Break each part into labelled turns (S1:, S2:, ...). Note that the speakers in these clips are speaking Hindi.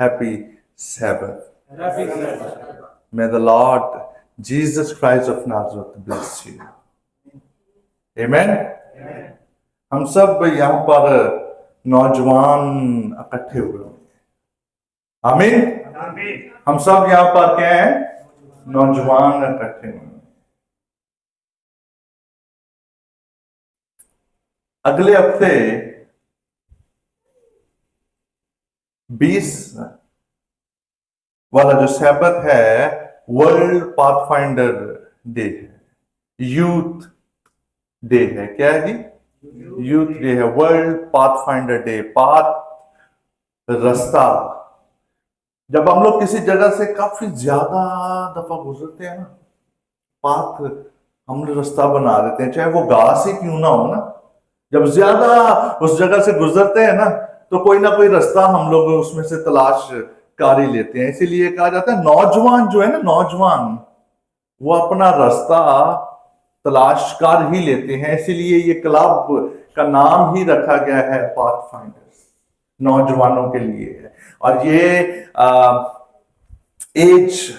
S1: Happy Sabbath.
S2: Happy Sabbath.
S1: May the Lord Jesus Christ of Nazareth bless you. Amen.
S2: Amen.
S1: हम सब यहाँ पर नौजवान इकट्ठे हुए हैं। आमीन।
S2: आमीन।
S1: हम सब यहाँ पर क्या हैं? नौजवान इकट्ठे हुए हैं। अगले हफ्ते 20 वाला जो सैबत है वर्ल्ड पाथफाइंडर डे है, यूथ डे है। क्या है जी? यूथ डे है, वर्ल्ड पाथफाइंडर डे। पाथ रास्ता। जब हम लोग किसी जगह से काफी ज्यादा दफा गुजरते हैं ना, पाथ हम लोग रास्ता बना देते हैं, चाहे वो घास ही क्यों ना हो ना। जब ज्यादा उस जगह से गुजरते हैं ना, तो कोई ना कोई रास्ता हम लोग उसमें से तलाश कर ही लेते हैं। इसीलिए कहा जाता है नौजवान जो है ना, नौजवान वो अपना रास्ता तलाश कर ही लेते हैं। इसीलिए ये क्लब का नाम ही रखा गया है पाथफाइंडर्स, नौजवानों के लिए है। और ये एज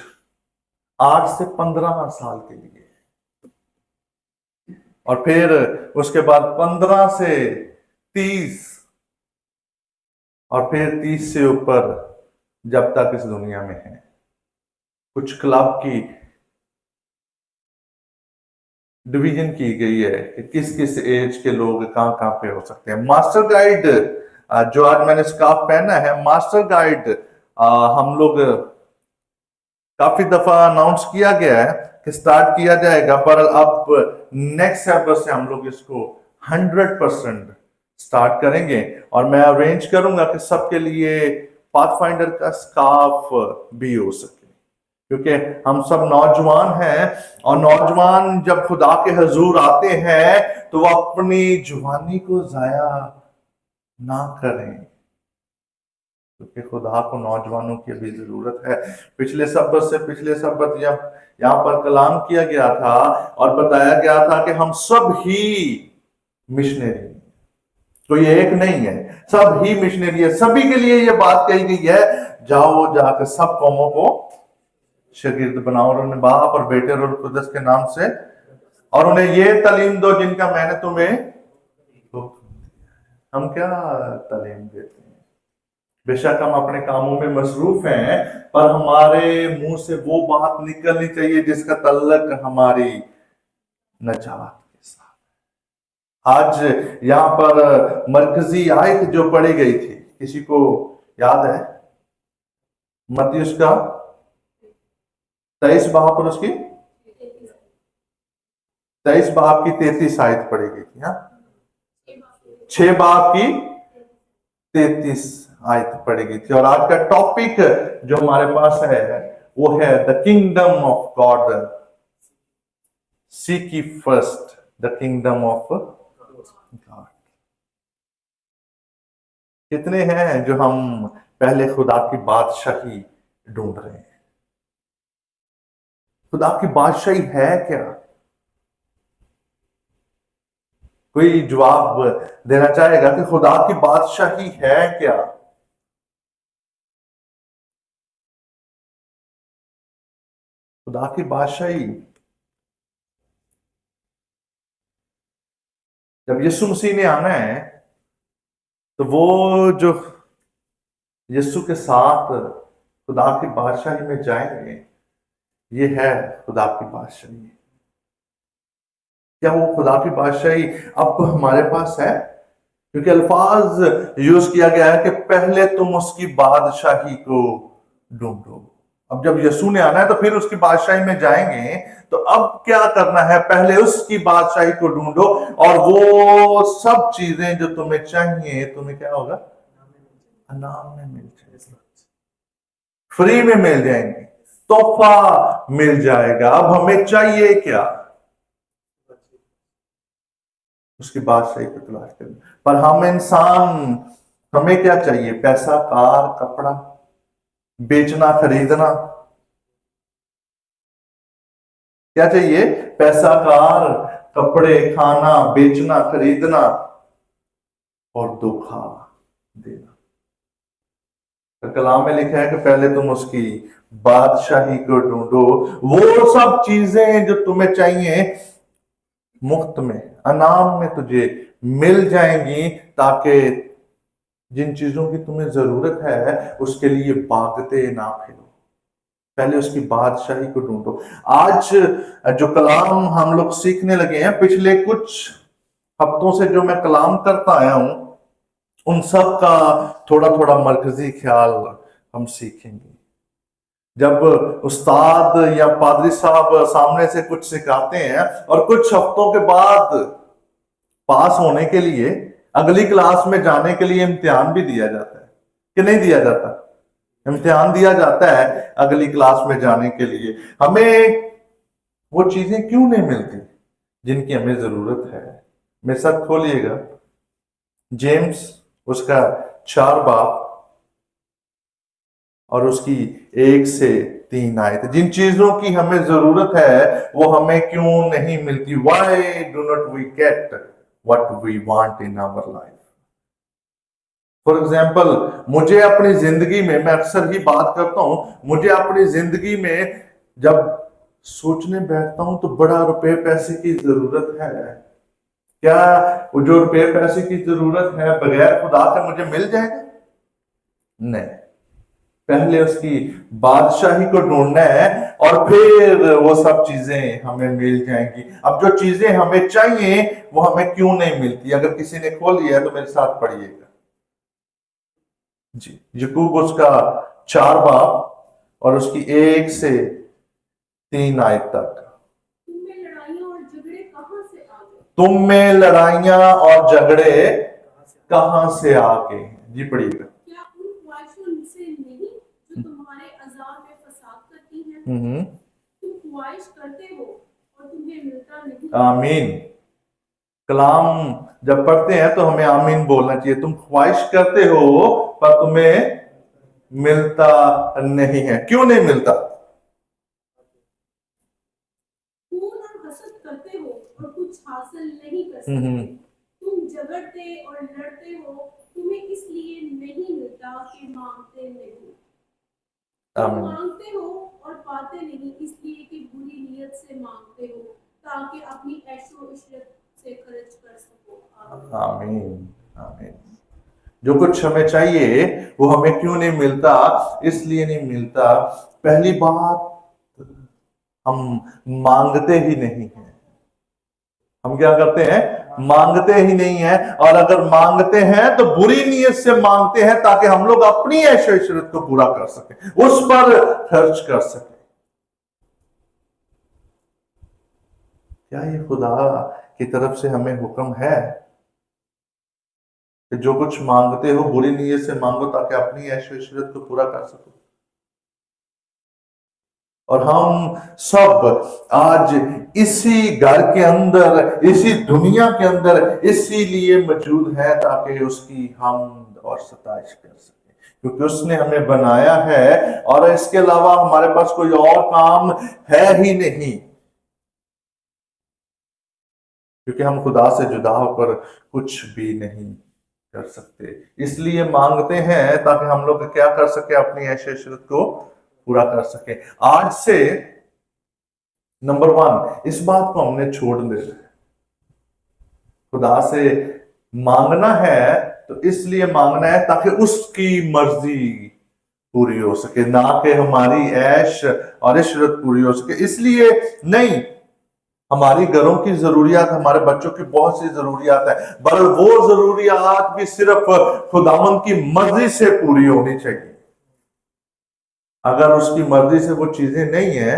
S1: 8 से 15 साल के लिए, और फिर उसके बाद 15 से 30, और फिर 30 से ऊपर जब तक इस दुनिया में है। कुछ क्लब की डिवीजन की गई है कि किस किस एज के लोग कहां कहां पे हो सकते हैं। मास्टर गाइड जो आज मैंने स्कार्फ पहना है, मास्टर गाइड हम लोग काफी दफा अनाउंस किया गया है कि स्टार्ट किया जाएगा, पर अब नेक्स्ट सैबत से हम लोग इसको 100% स्टार्ट करेंगे। और मैं अरेंज करूंगा कि सबके लिए पाथफाइंडर का स्कार्फ भी हो सके, क्योंकि हम सब नौजवान हैं, और नौजवान जब खुदा के हजूर आते हैं तो वो अपनी जवानी को जाया ना करें, क्योंकि खुदा को नौजवानों की भी जरूरत है। पिछले सबत यहाँ पर कलाम किया गया था और बताया गया था कि हम सब ही मिशनरी, कोई एक नहीं है, सब ही मिशनरी है। सभी के लिए ये बात कही गई है, जाओ जाकर सब कौमों को शागिर्द बनाओ, और उन्हें बाप और बेटे और कुदस के नाम से, और उन्हें ये तालीम दो जिनका मैंने तुम्हें। हम क्या तालीम देते हैं? बेशक हम अपने कामों में मसरूफ हैं, पर हमारे मुंह से वो बात निकलनी चाहिए जिसका तल्लक हमारी नजात के साथ। आज यहां पर मरकजी आयत जो पढ़ी गई थी, किसी को याद है? मत्ती का 23 बाब पर उसकी 23 बाब की 33 आयत पढ़ी गई थी। हाँ, 6 बाब की 33 आयत पढ़ी गई थी। और आज का टॉपिक जो हमारे पास है वो है the kingdom of God. Seek ye first the kingdom of God. कितने हैं जो हम पहले खुदा की बादशाही ढूंढ रहे हैं? खुदा की बादशाही है क्या? कोई जवाब देना चाहेगा कि खुदा की बादशाही है क्या? खुदा की बादशाही, जब यीशु मसीह ने आना है तो वो जो यीशु के साथ खुदा की बादशाही में जाएंगे, ये है खुदा की बादशाही। क्या वो खुदा की बादशाही अब हमारे पास है? क्योंकि अल्फाज यूज किया गया है कि पहले तुम उसकी बादशाही को ढूंढो। अब जब यीशु ने आना है तो फिर उसकी बादशाही में जाएंगे, तो अब क्या करना है? पहले उसकी बादशाही को ढूंढो, और वो सब चीजें जो तुम्हें चाहिए, तुम्हें क्या होगा? इनाम में मिल जाएगा, फ्री में मिल जाएंगे, तोहफा मिल जाएगा। अब हमें चाहिए क्या? उसकी बादशाही को तलाश करना। पर हम इंसान, हमें क्या चाहिए? पैसा, कार, कपड़ा, बेचना, खरीदना। क्या चाहिए? पैसा, कार, कपड़े, खाना, बेचना, खरीदना और धोखा देना। तो कलाम में लिखा है कि पहले तुम उसकी बादशाही को ढूंढो, वो सब चीजें जो तुम्हें चाहिए मुफ्त में, अनाम में तुझे मिल जाएंगी, ताकि जिन चीजों की तुम्हें जरूरत है उसके लिए भागते ना फिरो। पहले उसकी बादशाही को ढूंढो। आज जो कलाम हम लोग सीखने लगे हैं, पिछले कुछ हफ्तों से जो मैं कलाम करता आया हूं, उन सब का थोड़ा थोड़ा मरकजी ख्याल हम सीखेंगे। जब उस्ताद या पादरी साहब सामने से कुछ सिखाते हैं और कुछ हफ्तों के बाद पास होने के लिए, अगली क्लास में जाने के लिए इम्तिहान भी दिया जाता है कि नहीं दिया जाता? इम्तिहान दिया जाता है अगली क्लास में जाने के लिए। हमें वो चीजें क्यों नहीं मिलती जिनकी हमें जरूरत है? मेरे साथ खोलिएगा जेम्स, उसका 4 बाब और उसकी 1 से 3 आयत। जिन चीजों की हमें जरूरत है वो हमें क्यों नहीं मिलती? Why do not we get what we want in our life? For example, मुझे अपनी जिंदगी में, मैं अक्सर ही बात करता हूं, मुझे अपनी जिंदगी में जब सोचने बैठता हूं तो बड़ा रुपए पैसे की जरूरत है। क्या वो जो रुपए पैसे की जरूरत है बगैर खुदा के मुझे मिल जाएगा? नहीं, पहले उसकी बादशाही को ढूंढना है और फिर वो सब चीजें हमें मिल जाएंगी। अब जो चीजें हमें चाहिए वो हमें क्यों नहीं मिलती? अगर किसी ने खोल लिया है तो मेरे साथ पढ़िएगा जी। यकूब उसका 4 बाब और उसकी 1 से 3 आयत तक। तुम में लड़ाइयां और झगड़े कहां से आ गए हैं? जी पढ़िएगा।
S3: क्या उन ख्वाहिशों से नहीं जो तुम्हारे अज़ाब में फसाद करती हैं? तुम ख्वाहिश करते हो और तुम्हें मिलता नहीं।
S1: आमीन। कलाम जब पढ़ते हैं तो हमें आमीन बोलना चाहिए। तुम ख्वाहिश करते हो पर तुम्हें मिलता नहीं है। क्यों नहीं मिलता?
S3: खून और हसद करते हो और कुछ हासिल नहीं कर सकते। तुम झगड़ते और लड़ते हो, तुम्हें इसलिए नहीं मिलता कि मांगते नहीं। तुम मांगते हो और पाते नहीं, इसलिए कि बुरी नीयत से मांगते हो, ताकि अपनी ऐशो इशरत से खर्च कर सको।
S1: आमीन आमीन। जो कुछ हमें चाहिए वो हमें क्यों नहीं मिलता? इसलिए नहीं मिलता, पहली बात, हम मांगते ही नहीं हैं। हम क्या करते हैं? मांगते ही नहीं है। और अगर मांगते हैं तो बुरी नीयत से मांगते हैं, ताकि हम लोग अपनी ऐशो इशरत को पूरा कर सकें, उस पर खर्च कर सकें। क्या ये खुदा की तरफ से हमें हुक्म है कि जो कुछ मांगते हो बुरी नीयत से मांगो, ताकि अपनी ऐशो इशरत को पूरा कर सको? और हम सब आज इसी घर के अंदर, इसी दुनिया के अंदर इसीलिए मौजूद है ताकि उसकी हमद और सताइश कर सके, क्योंकि उसने हमें बनाया है और इसके अलावा हमारे पास कोई और काम है ही नहीं, क्योंकि हम खुदा से जुदा होकर कुछ भी नहीं कर सकते। इसलिए मांगते हैं ताकि हम लोग क्या कर सके? अपनी ऐशो इशरत को पूरा कर सके। आज से नंबर 1, इस बात को हमने छोड़ देना है। खुदा से मांगना है तो इसलिए मांगना है ताकि उसकी मर्जी पूरी हो सके, ना कि हमारी ऐश और इशरत पूरी हो सके। इसलिए नहीं, हमारी घरों की जरूरियात, हमारे बच्चों की बहुत सी जरूरियात है, पर वो जरूरियात भी सिर्फ खुदावंद की मर्जी से पूरी होनी चाहिए। अगर उसकी मर्जी से वो चीजें नहीं है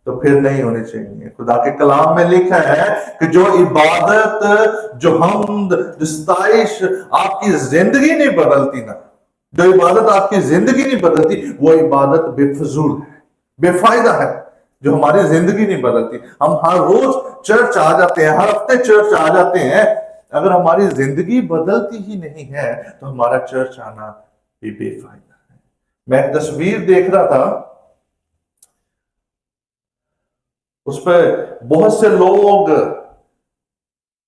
S1: तो फिर नहीं होनी चाहिए। खुदा के कलाम में लिखा है कि जो इबादत, जो हमद, जो सताइश आपकी जिंदगी नहीं बदलती ना, जो इबादत आपकी जिंदगी नहीं बदलती, वो इबादत बेफजूल है, बेफायदा है, जो हमारी जिंदगी नहीं बदलती। हम हर रोज चर्च आ जाते हैं, हर हफ्ते चर्च आ जाते हैं, अगर हमारी जिंदगी बदलती ही नहीं है तो हमारा चर्च आना भी बेफायदा है। मैं एक तस्वीर देख रहा था, उस पर बहुत से लोग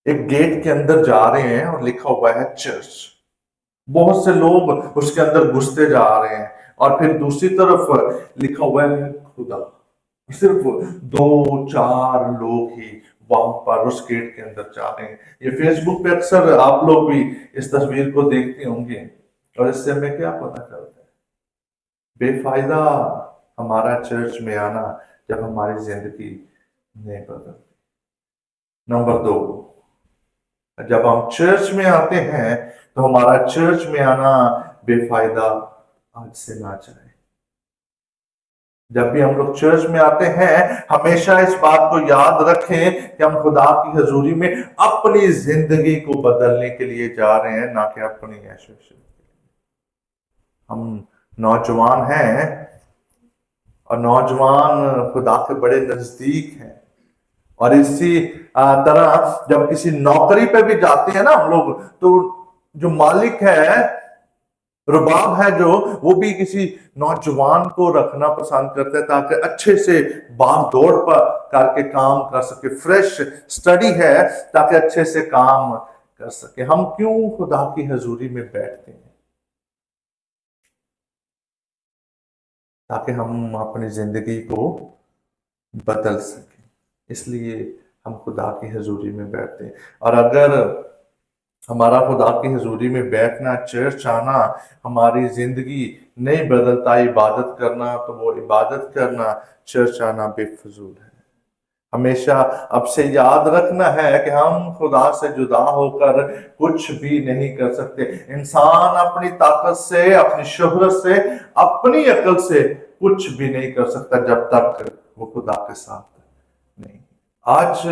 S1: एक गेट के अंदर जा रहे हैं और लिखा हुआ है चर्च। बहुत से लोग उसके अंदर घुसते जा रहे हैं, और फिर दूसरी तरफ लिखा हुआ है खुदा। सिर्फ 2-4 लोग ही वहां पर उस गेट के अंदर जा रहे हैं। ये फेसबुक पे अक्सर आप लोग भी इस तस्वीर को देखते होंगे, और इससे हमें क्या पता चलता है? बेफायदा हमारा चर्च में आना जब हमारी जिंदगी नहीं बदलती। नंबर 2, जब हम चर्च में आते हैं तो हमारा चर्च में आना बेफायदा आज से ना जाए। जब भी हम लोग चर्च में आते हैं, हमेशा इस बात को याद रखें कि हम खुदा की हजूरी में अपनी जिंदगी को बदलने के लिए जा रहे हैं, ना कि अपनी ऐश। हम नौजवान हैं, और नौजवान खुदा के बड़े नजदीक हैं, और इसी तरह जब किसी नौकरी पे भी जाते हैं ना हम लोग, तो जो मालिक है, रुबाब है जो, वो भी किसी नौजवान को रखना पसंद करता है ताकि अच्छे से भाग दौड़ पर करके काम कर सके। फ्रेश स्टडी है ताकि अच्छे से काम कर सके। हम क्यों खुदा की हजूरी में बैठते हैं? ताकि हम अपनी जिंदगी को बदल सकें, इसलिए हम खुदा की हजूरी में बैठते हैं। और अगर हमारा खुदा की हजूरी में बैठना, चर्च आना हमारी जिंदगी नहीं बदलता, इबादत करना, तो वो इबादत करना, चर्च आना बेफजूल है। हमेशा अब से याद रखना है कि हम खुदा से जुदा होकर कुछ भी नहीं कर सकते। इंसान अपनी ताकत से, अपनी शोहरत से, अपनी अकल से कुछ भी नहीं कर सकता जब तक वो खुदा के साथ नहीं। आज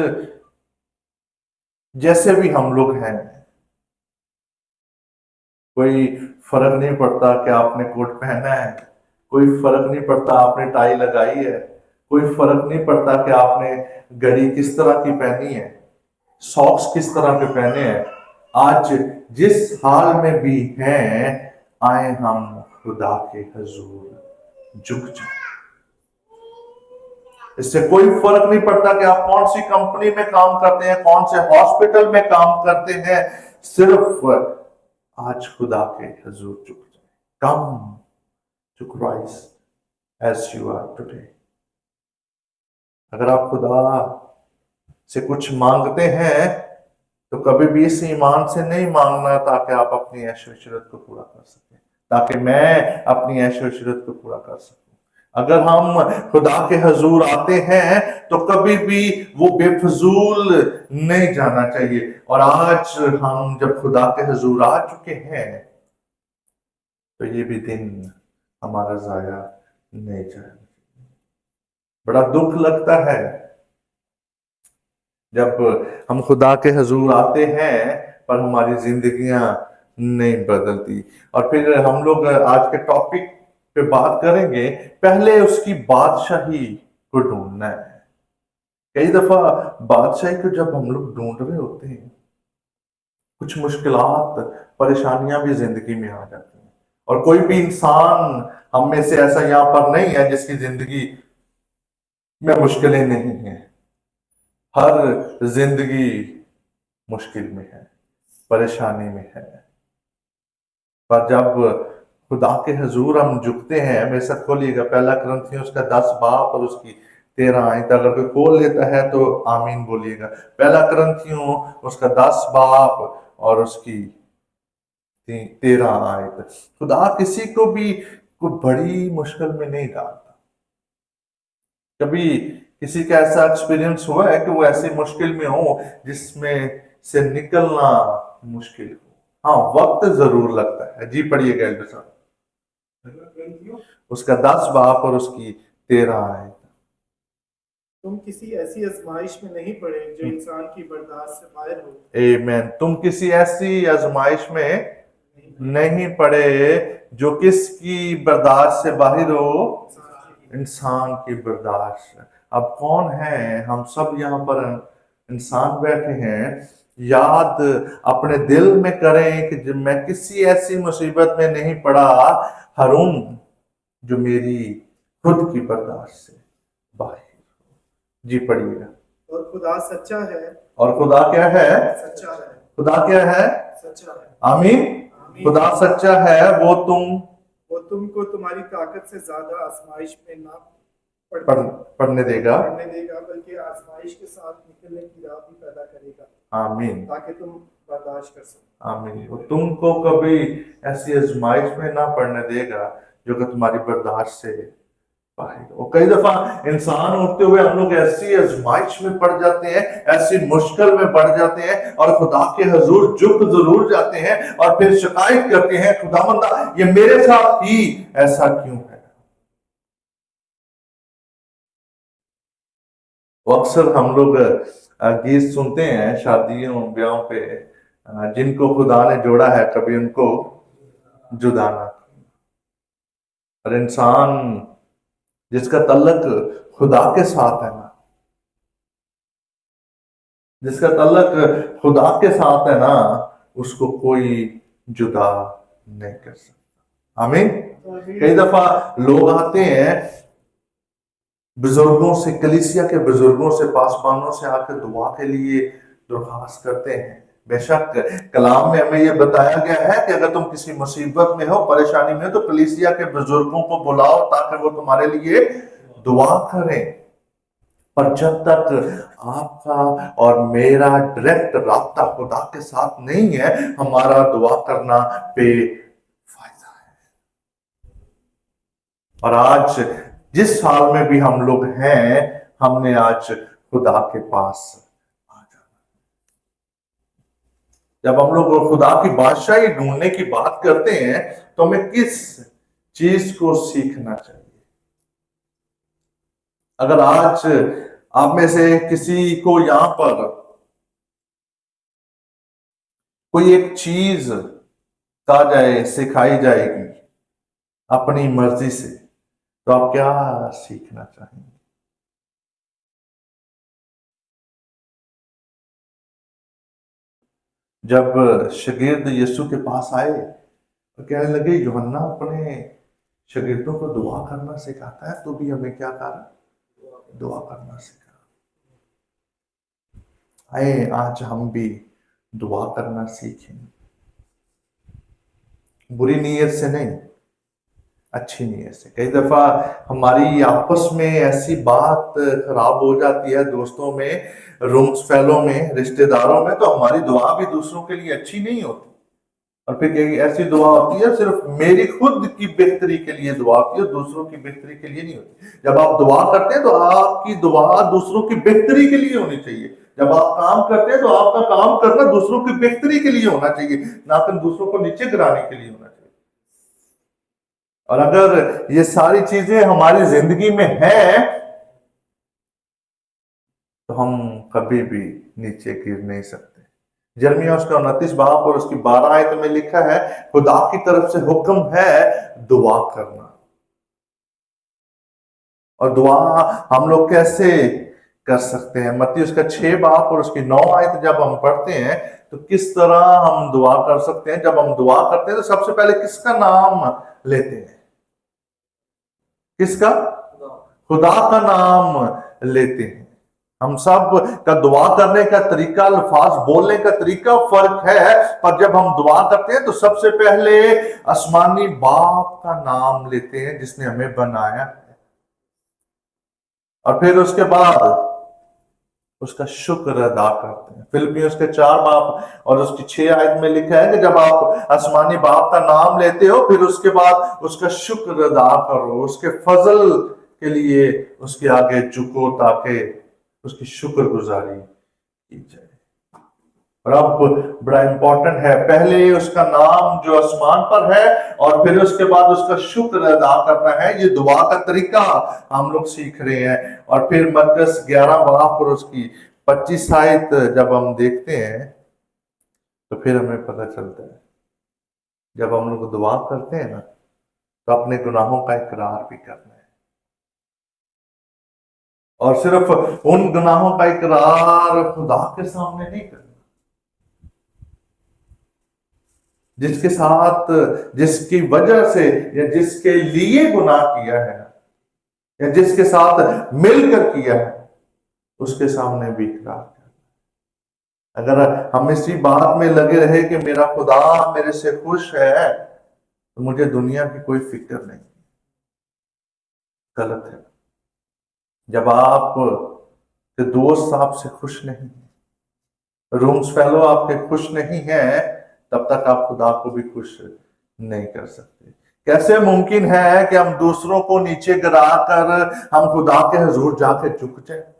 S1: जैसे भी हम लोग हैं, कोई फर्क नहीं पड़ता कि आपने कोट पहना है, कोई फर्क नहीं पड़ता आपने टाई लगाई है, कोई फर्क नहीं पड़ता कि आपने घड़ी किस तरह की पहनी है, सॉक्स किस तरह के पहने हैं। आज जिस हाल में भी हैं, आए हम खुदा के हजूर झुक जाए। इससे कोई फर्क नहीं पड़ता कि आप कौन सी कंपनी में काम करते हैं, कौन से हॉस्पिटल में काम करते हैं, सिर्फ आज खुदा के हजूर झुक जाए। Come to Christ as you are today. अगर आप खुदा से कुछ मांगते हैं तो कभी भी इस ईमान से नहीं मांगना ताकि आप अपनी ऐश इशरत को पूरा कर सकें, ताकि मैं अपनी ऐश इशरत को पूरा कर सकूं। अगर हम खुदा के हजूर आते हैं तो कभी भी वो बेफजूल नहीं जाना चाहिए। और आज हम जब खुदा के हजूर आ चुके हैं तो ये भी दिन हमारा जाया नहीं जाएगा। बड़ा दुख लगता है जब हम खुदा के हजूर आते हैं पर हमारी जिंदगियां नहीं बदलती। और फिर हम लोग आज के टॉपिक पे बात करेंगे, पहले उसकी बादशाही को ढूंढना है। कई दफा बादशाही को जब हम लोग ढूंढ रहे होते हैं, कुछ मुश्किलात, परेशानियां भी जिंदगी में आ जाती हैं। और कोई भी इंसान हम में से ऐसा यहाँ पर नहीं है जिसकी जिंदगी में मुश्किलें नहीं हैं। हर जिंदगी मुश्किल में है, परेशानी में है। पर जब खुदा के हजूर हम झुकते हैं, मेरे साथ खोलिएगा 1 कुरिन्थियों उसका 10 बाब और उसकी 13 आयत। अगर कोई खोल लेता है तो आमीन बोलिएगा। 1 कुरिन्थियों उसका 10 बाब और उसकी 13 आयत। खुदा किसी को भी कोई बड़ी मुश्किल में नहीं डालता। कभी किसी का ऐसा एक्सपीरियंस हुआ है कि वो ऐसी मुश्किल में हो जिसमें से निकलना मुश्किल हो? हाँ, वक्त जरूर लगता है। जी पढ़िएगा एल्डर साहब, उसका 10 बाब और उसकी 13 आयत।
S4: तुम किसी ऐसी आजमाइश में नहीं पड़े जो इंसान की बर्दाश्त से बाहर हो।
S1: आमीन। तुम किसी ऐसी आजमाइश में नहीं पड़े जो किसकी बर्दाश्त से बाहर हो, इंसान की बर्दाश्त। अब कौन है? हम सब यहाँ पर इंसान बैठे हैं। याद अपने दिल में करें कि जब मैं किसी ऐसी मुसीबत में नहीं पड़ा हरूम जो मेरी खुद की बर्दाश्त से बाहर। जी पढ़िएगा।
S4: और खुदा सच्चा है।
S1: और खुदा क्या है?
S4: सच्चा है।
S1: खुदा क्या है?
S4: सच्चा है।
S1: आमीन। खुदा सच्चा है, वो
S4: तुमको तुम्हारी ताकत से ज्यादा आजमाइश में ना
S1: पढ़ने देगा,
S4: बल्कि आजमाइश के साथ निकलने की राह भी पैदा करेगा,
S1: आमीन
S4: ताकि तुम बर्दाश्त कर सको।
S1: आमीन। वो तुमको कभी ऐसी आजमाइश में ना पड़ने देगा जो कि तुम्हारी बर्दाश्त से पाएगा। और कई दफा इंसान होते हुए हम लोग ऐसी आजमाइश में पड़ जाते हैं, ऐसी मुश्किल में पड़ जाते हैं और खुदा के हजूर झुक जरूर जाते हैं और फिर शिकायत करते हैं, खुदावंदा ये मेरे साथ ही ऐसा क्यों है। अक्सर हम लोग गीत सुनते हैं शादियों ब्याहों पे, जिनको खुदा ने जोड़ा है कभी उनको जुदा ना किया। और इंसान जिसका तल्लक खुदा के साथ है ना, जिसका तल्लक खुदा के साथ है ना, उसको कोई जुदा नहीं कर सकता। आमीन। कई दफा लोग आते हैं बुजुर्गों से, कलीसिया के बुजुर्गों से, पासवानों से आकर दुआ के लिए दरख्वास्त करते हैं। बेशक कलाम में हमें यह बताया गया है कि अगर तुम किसी मुसीबत में हो, परेशानी में हो, तो कलीसिया के बुजुर्गों को बुलाओ ताकि वो तुम्हारे लिए दुआ करें। पर जब तक आपका और मेरा डायरेक्ट राब्ता खुदा के साथ नहीं है, हमारा दुआ करना बेफायदा है। और आज जिस साल में भी हम लोग हैं, हमने आज खुदा के पास आ जाना। जब हम लोग खुदा की बादशाही ढूंढने की बात करते हैं तो हमें किस चीज को सीखना चाहिए? अगर आज आप में से किसी को यहां पर कोई एक चीज कहा जाए, सिखाई जाएगी अपनी मर्जी से, तो आप क्या सीखना चाहेंगे? जब शागिर्द यीशु के पास आए तो कहने लगे, यूहन्ना अपने शागिर्दों को दुआ करना सिखाता है, तो भी हमें क्या करना? दुआ करना सिखा। आए आज हम भी दुआ करना सीखें, बुरी नीयत से नहीं, अच्छी नीयत से। कई दफा हमारी आपस में ऐसी बात खराब हो जाती है, दोस्तों में, रूम्स फेलो में, रिश्तेदारों में, तो हमारी दुआ भी दूसरों के लिए अच्छी नहीं होती। और फिर ऐसी दुआ होती है सिर्फ मेरी खुद की बेहतरी के लिए दुआ होती है, दूसरों की बेहतरी के लिए नहीं होती। जब आप दुआ करते हैं तो आपकी दुआ दूसरों की बेहतरी के लिए होनी चाहिए। जब आप काम करते हैं तो आपका काम करना दूसरों की बेहतरी के लिए होना चाहिए, ना कि दूसरों को नीचे गिराने के लिए होना चाहिए। और अगर ये सारी चीजें हमारी जिंदगी में है तो हम कभी भी नीचे गिर नहीं सकते। यिर्मयाह उसका 29 बाब और उसकी 12 आयत में लिखा है, खुदा की तरफ से हुक्म है दुआ करना। और दुआ हम लोग कैसे कर सकते हैं? मत्ती उसका 6 बाब और उसकी 9 आयत जब हम पढ़ते हैं तो किस तरह हम दुआ कर सकते हैं? जब हम दुआ करते हैं तो सबसे पहले किसका नाम लेते हैं? किसका? खुदा का नाम लेते हैं। हम सब का दुआ करने का तरीका, अल्फाज बोलने का तरीका फर्क है, पर जब हम दुआ करते हैं तो सबसे पहले आसमानी बाप का नाम लेते हैं जिसने हमें बनाया है, और फिर उसके बाद उसका शुक्र अदा करते हैं। फिलिपियों उसके 4 बाप और उसकी 6 आयत में लिखा है कि जब आप आसमानी बाप का नाम लेते हो, फिर उसके बाद उसका शुक्र अदा करो, उसके फजल के लिए उसके आगे झुको ताकि उसकी शुक्रगुजारी की जाए। और अब बड़ा इंपॉर्टेंट है, पहले उसका नाम जो आसमान पर है और फिर उसके बाद उसका शुक्र अदा करना है। ये दुआ का तरीका हम लोग सीख रहे हैं। और फिर मरकस 11 बाब और उसकी 25 आयत जब हम देखते हैं तो फिर हमें पता चलता है, जब हम लोग दुआ करते हैं ना तो अपने गुनाहों का इकरार भी करना है, और सिर्फ उन गुनाहों का इकरार खुदा के सामने नहीं करना जिसके साथ, जिसकी वजह से या जिसके लिए गुनाह किया है या जिसके साथ मिलकर किया है, उसके सामने भी इकरार करना। अगर हम इसी बात में लगे रहे कि मेरा खुदा मेरे से खुश है, तो मुझे दुनिया की कोई फिक्र नहीं। गलत है। जब आप के दोस्त आपसे खुश नहीं, रूम्स फेलो आपके खुश नहीं है, तब तक आप खुदा को भी खुश नहीं कर सकते। कैसे मुमकिन है कि हम दूसरों को नीचे गिरा कर हम खुदा के हजूर जाके झुक जाए,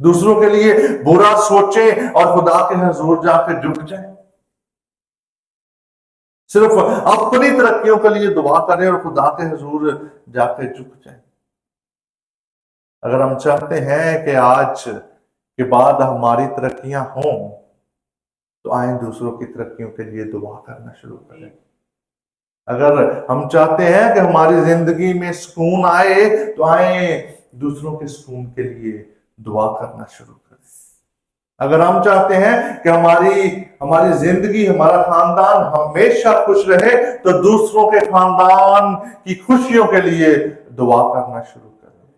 S1: दूसरों के लिए बुरा सोचें और खुदा के हजूर जाके झुक जाए, सिर्फ अपनी तरक्कियों के लिए दुआ करें और खुदा के हजूर जाके झुक जाए। अगर हम चाहते हैं कि आज के बाद हमारी तरक्कियां हों, तो आए दूसरों की तरक्कियों के लिए दुआ करना शुरू करें। अगर हम चाहते हैं कि हमारी जिंदगी में सुकून आए, तो आए दूसरों के सुकून के लिए दुआ करना शुरू करें। अगर हम चाहते हैं कि हमारी हमारी जिंदगी, हमारा खानदान हमेशा खुश रहे, तो दूसरों के खानदान की खुशियों के लिए दुआ करना शुरू करें।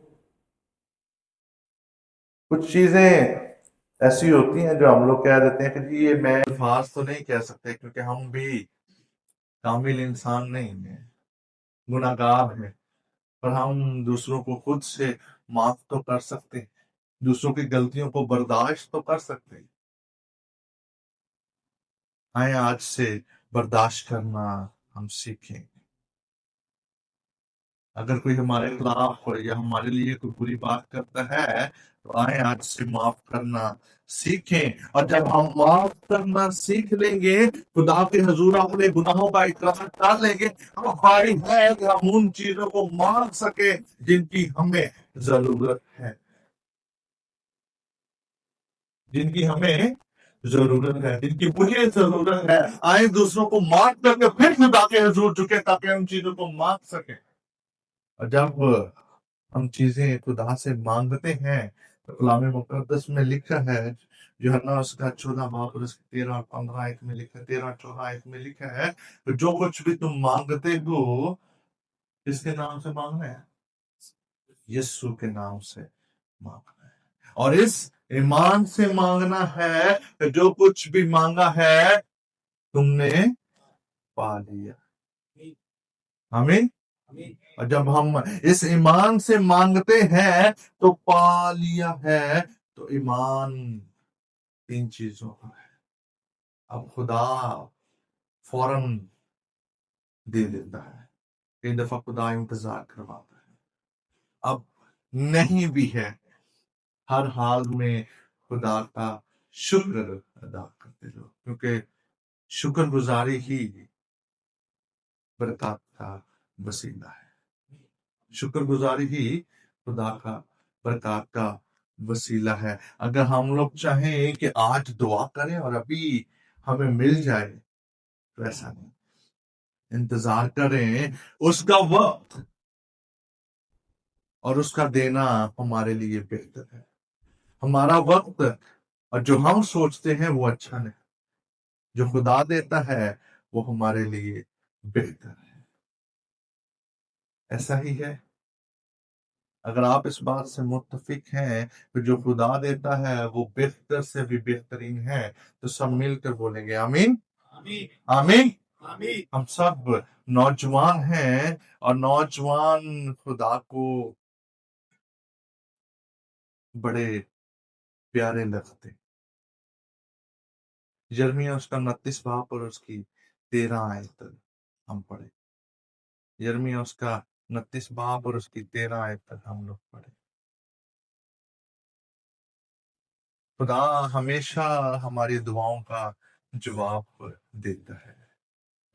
S1: कुछ चीजें ऐसी होती हैं जो हम लोग कह देते हैं कि जी ये मैं अल्फाज तो नहीं कह सकते, क्योंकि हम भी कामिल इंसान नहीं है, गुनाहगार हैं, पर हम दूसरों को खुद से माफ तो कर सकते हैं, दूसरों की गलतियों को बर्दाश्त तो कर सकते हैं। आए आज से बर्दाश्त करना हम सीखें। अगर कोई हमारे खिलाफ हो या हमारे लिए कोई बुरी बात करता है, तो आए आज से माफ करना सीखें। और जब हम माफ करना सीख लेंगे, खुदा के हुजूर अपने गुनाहों का इकरार कर लेंगे, तो भाई है कि हम उन चीजों को मांग सके जिनकी हमें जरूरत है, जिनकी हमें जरूरत है, जिनकी मुझे जरूरत है। आए दूसरों को माफ करके फिर खुदा के हुजूर झुके, ताकि हम चीजों को मांग सके। और जब हम चीजें खुदा से मांगते हैं, तो कलाम मुकद्दस में लिखा है, यूहन्ना उसका 14 बाब और उसके 13 और 15 आयत में लिखा है, 13 और 14 आयत में लिखा है, तो जो कुछ भी तुम मांगते हो, किसके नाम से मांगना है? यीशु के नाम से मांगना है। और इस ईमान से मांगना है कि जो कुछ भी मांगा है तुमने पा लिया। आमीन। और जब हम इस ईमान से मांगते हैं तो पा लिया है, तो ईमान 3 चीजों का है। अब खुदा फौरन दे देता है, कई दफा खुदा इंतजार करवाता है। अब नहीं भी है, हर हाल में खुदा का शुक्र अदा करते रहो, क्योंकि शुक्रगुजारी ही बरकत का वसीला है। शुक्रगुजारी ही खुदा का बरकत का वसीला है। अगर हम लोग चाहें कि आज दुआ करें और अभी हमें मिल जाए, तो ऐसा नहीं। इंतजार करें उसका वक्त, और उसका देना हमारे लिए बेहतर है। हमारा वक्त और जो हम सोचते हैं वो अच्छा नहीं, जो खुदा देता है वो हमारे लिए बेहतर है। ऐसा ही है। अगर आप इस बात से मुत्तफिक हैं तो जो खुदा देता है वो बेहतर से भी बेहतरीन है, तो सब मिलकर बोलेंगे आमीन आमीन। हम सब नौजवान हैं, और नौजवान खुदा को बड़े प्यारे लगते। यिर्मयाह उसका 29 बाब और उसकी 13 आयत हम पढ़े। यिर्मयाह उसका 29 बाब और उसकी 13 आयत तक हम लोग पढ़े। खुदा हमेशा हमारी दुआओं का जवाब देता है।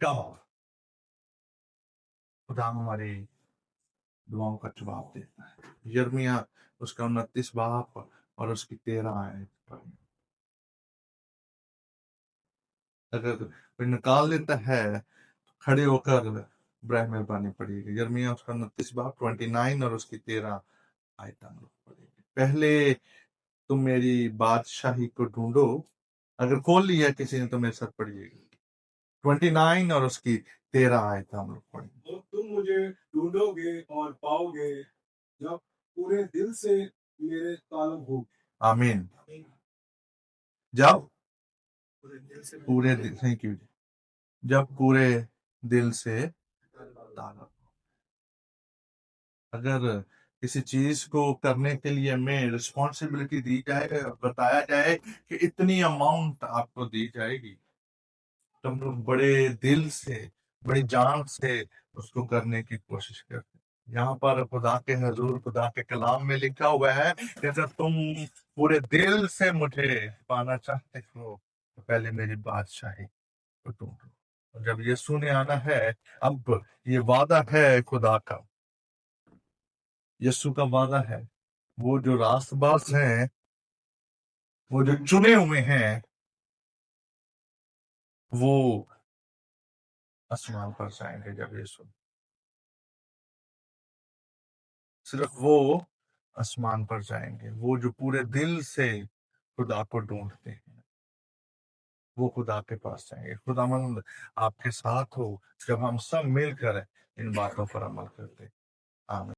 S1: कब? खुदा हमारी दुआओं का जवाब देता है। यिर्मयाह उसका 29 बाब और उसकी 13 आयत पढ़े। अगर कोई निकाल लेता है तो खड़े होकर बरए मेहरबानी पढ़िएगा। यिर्मयाह उसका 29 बाब 29 और उसकी 13 आयत हम लोग पढ़ेंगे। पहले तुम मेरी बादशाही को ढूंढो। अगर खोल लिया किसी ने तो मेरे साथ पढ़िएगा। 29 और उसकी 13 आयत हम लोग पढ़ेंगे।
S5: और तुम मुझे ढूंढोगे और पाओगे, जब पूरे दिल से मेरे तालब हो।
S1: आमीन। जब
S4: पूरे दिल से
S1: पूरे दिल, थैंक यू, जब पूरे दिल से ताला, अगर किसी चीज को करने के लिए हमें रिस्पॉन्सिबिलिटी दी जाए, बताया जाए कि इतनी अमाउंट आपको दी जाएगी, तो हम लोग बड़े दिल से, बड़ी जान से उसको करने की कोशिश करते हैं। यहाँ पर खुदा के हजूर, खुदा के कलाम में लिखा हुआ है कि अगर तुम पूरे दिल से मुझे पाना चाहते हो तो पहले मेरी बादशाही को ढूंढो। और जब यीशु ने आना है, अब ये वादा है खुदा का, यीशु का वादा है, वो जो रास्तबाज हैं, वो जो चुने हुए हैं, वो आसमान पर जाएंगे। जब यीशु, सिर्फ वो आसमान पर जाएंगे, वो जो पूरे दिल से खुदा को ढूंढते हैं, वो खुदा के पास जाएंगे। खुदावंद आपके साथ हो जब हम सब मिलकर इन बातों पर अमल करते हैं। आमीन।